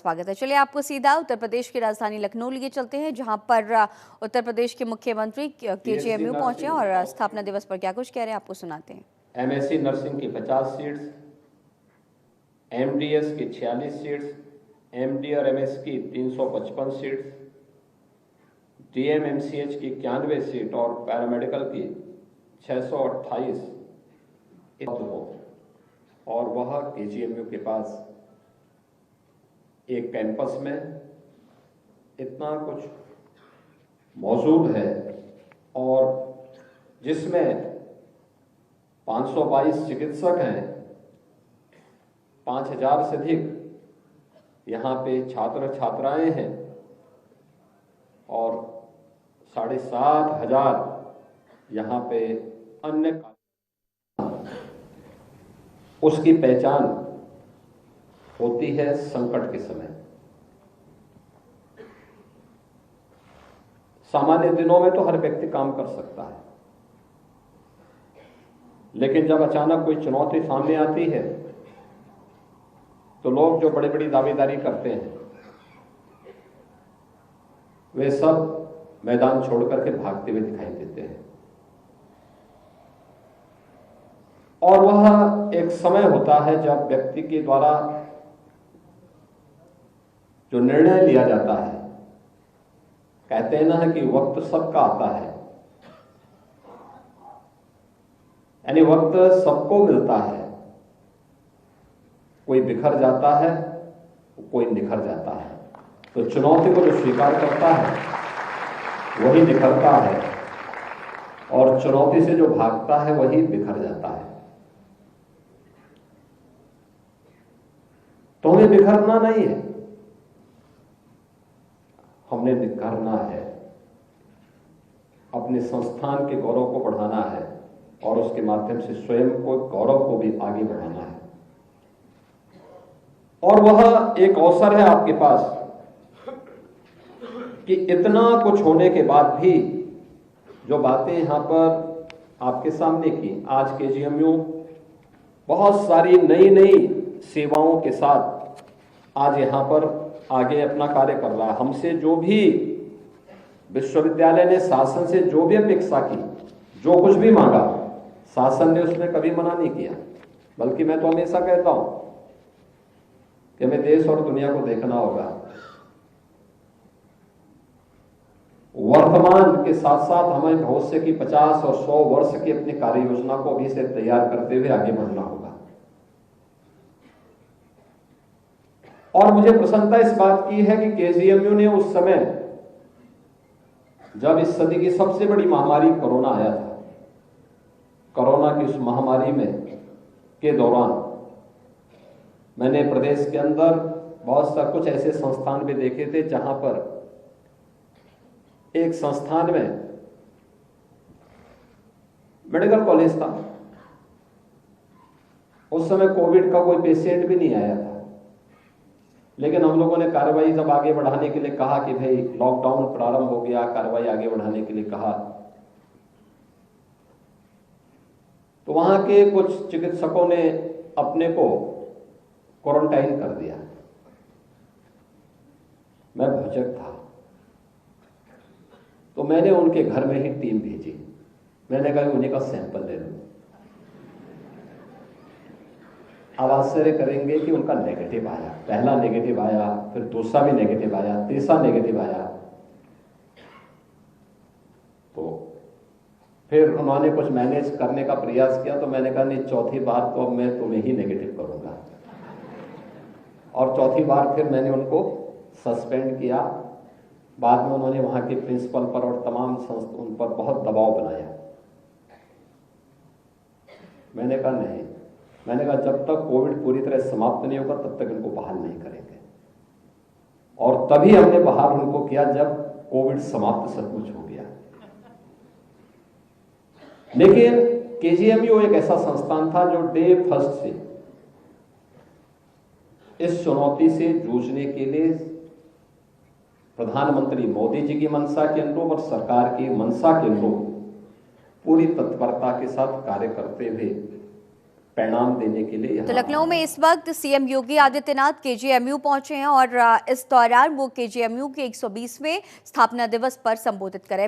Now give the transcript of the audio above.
स्वागत है। चलिए आपको सीधा उत्तर प्रदेश की राजधानी लखनऊ लिए चलते हैं, जहां पर उत्तर प्रदेश के मुख्यमंत्री केजीएमयू पहुंचे और स्थापना दिवस पर क्या कुछ कह रहे हैं आपको सुनाते हैं। एमएससी नर्सिंग की 50 सीट्स, एमडीएस की 46 सीट्स, एमडी और एमएस की 355 सीट्स, डीएमएमसीएच की 91 सीट और पैरामेडिकल की 628 हो, और वह केजीएमयू के पास एक कैंपस में इतना कुछ मौजूद है और जिसमें 522 चिकित्सक हैं, 5000 से अधिक यहाँ पे छात्र छात्राएं हैं और 7500 यहाँ पे अन्य उसकी पहचान होती है संकट के समय। सामान्य दिनों में तो हर व्यक्ति काम कर सकता है, लेकिन जब अचानक कोई चुनौती सामने आती है तो लोग जो बड़ी बड़ी दावेदारी करते हैं वे सब मैदान छोड़कर के भागते हुए दिखाई देते हैं। और वह एक समय होता है जब व्यक्ति के द्वारा जो निर्णय लिया जाता है, कहते हैं ना कि वक्त सबका आता है, यानी वक्त सबको मिलता है। कोई बिखर जाता है, कोई निखर जाता है। तो चुनौती को जो स्वीकार करता है वही निखरता है और चुनौती से जो भागता है वही बिखर जाता है। तो हमें बिखरना नहीं है, हमने निखारना है, अपने संस्थान के गौरव को बढ़ाना है और उसके माध्यम से स्वयं को गौरव को भी आगे बढ़ाना है। और वह एक अवसर है आपके पास कि इतना कुछ होने के बाद भी जो बातें यहां पर आपके सामने की, आज केजीएमयू बहुत सारी नई नई सेवाओं के साथ आज यहां पर आगे अपना कार्य कर रहा है। हमसे जो भी विश्वविद्यालय ने शासन से जो भी अपेक्षा की, जो कुछ भी मांगा, शासन ने उसमें कभी मना नहीं किया। बल्कि मैं तो हमेशा कहता हूं कि हमें देश और दुनिया को देखना होगा, वर्तमान के साथ साथ हमें भविष्य की 50 और 100 वर्ष की अपनी कार्य योजना को अभी से तैयार करते हुए आगे बढ़ना होगा। और मुझे प्रसन्नता इस बात की है कि केजीएमयू ने उस समय जब इस सदी की सबसे बड़ी महामारी कोरोना आया था, कोरोना की उस महामारी में के दौरान मैंने प्रदेश के अंदर बहुत सा कुछ ऐसे संस्थान भी देखे थे जहां पर एक संस्थान में मेडिकल कॉलेज था। उस समय कोविड का कोई पेशेंट भी नहीं आया था, लेकिन हम लोगों ने कार्रवाई जब आगे बढ़ाने के लिए कहा कि भाई लॉकडाउन प्रारंभ हो गया, कार्रवाई आगे बढ़ाने के लिए कहा, तो वहां के कुछ चिकित्सकों ने अपने को क्वारंटाइन कर दिया। मैं भौचक था, तो मैंने उनके घर में ही टीम भेजी। मैंने कहा उन्हीं का सैंपल ले लो। अब आश्चर्य करेंगे कि उनका नेगेटिव आया, पहला नेगेटिव आया, फिर दूसरा भी नेगेटिव आया, तीसरा नेगेटिव आया। तो फिर उन्होंने कुछ मैनेज करने का प्रयास किया, तो मैंने कहा नहीं, चौथी बार तो अब मैं तुम्हें ही नेगेटिव करूंगा। और चौथी बार फिर मैंने उनको सस्पेंड किया। बाद में उन्होंने वहां के प्रिंसिपल पर और तमाम उन पर बहुत दबाव बनाया। मैंने कहा नहीं, मैंने कहा जब तक कोविड पूरी तरह समाप्त नहीं होगा तब तक इनको बहाल नहीं करेंगे। और तभी हमने बहाल उनको किया जब कोविड समाप्त सचमुच हो गया। लेकिन केजीएमयू एक ऐसा संस्थान था जो डे फर्स्ट से इस चुनौती से जूझने के लिए प्रधानमंत्री मोदी जी की मंशा के अनुरूप और सरकार की मंशा के अनुरूप पूरी तत्परता के साथ कार्य करते हुए परिणाम देने के लिए तो यहाँ लखनऊ में इस वक्त सीएम योगी आदित्यनाथ केजीएमयू पहुंचे हैं और इस दौरान वो केजीएमयू के 120वें स्थापना दिवस पर संबोधित करें।